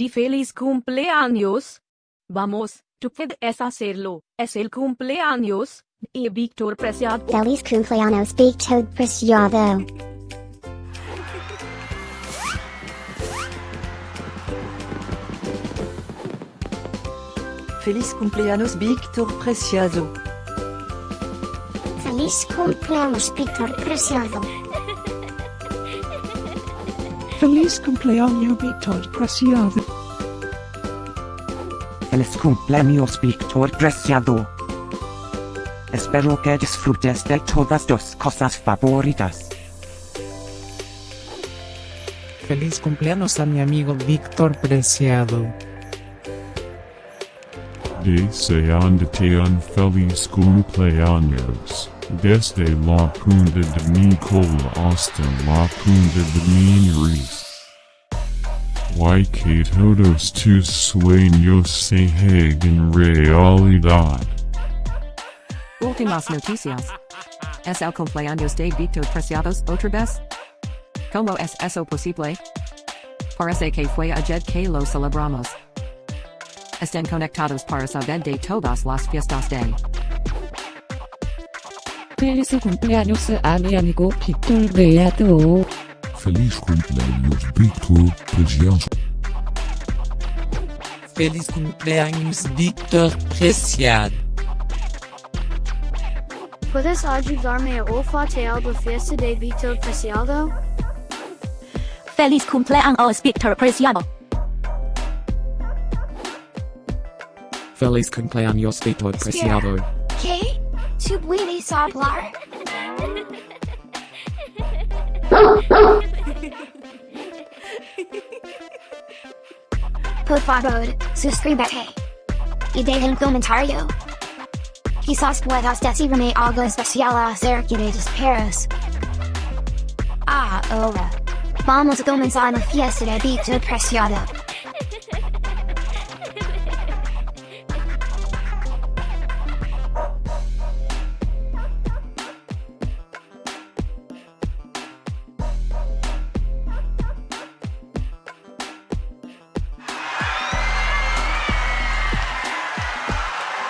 di feliz cumpleaños. Vamos, tú puedes hacerlo. Es el cumpleaños de Victor Preciado. Feliz Cumpleaños Victor Preciado. Feliz Cumpleaños Victor Preciado. Feliz Cumpleaños Victor Preciado. Feliz Cumpleaños Victor Preciado. Feliz Cumpleaños Victor Preciado. Espero que disfrutes de todas tus cosas favoritas. Feliz cumpleaños a mi amigo Victor Preciado. Deseándote un feliz cumpleaños, desde la punta de mi cola hasta la punta de mi nariz. Que todos tus sueños se hagan realidad. Últimas noticias. Es el cumpleaños de Victor Preciados otra vez. ¿Cómo es eso posible? Parece que fue ayer que lo celebramos. Estén conectados para saber de todas las fiestas de. Feliz cumpleaños a mi amigo Victor Preciado. Feliz cumpleaños Victor Preciado. Feliz cumpleaños Victor Preciado. ¿Puedes ayudarme a olfatear la fiesta de Victor Preciado? Feliz cumpleaños Victor Preciado. Feliz cumpleaños Victor Preciado. ¿Qué? ¿Tú puedes hablar? Por favor, suscríbete. Y deja un comentario. Quizás puedas decirme algo especial acerca de tus perros. Ahora, vamos a comenzar la fiesta de Victor Preciado.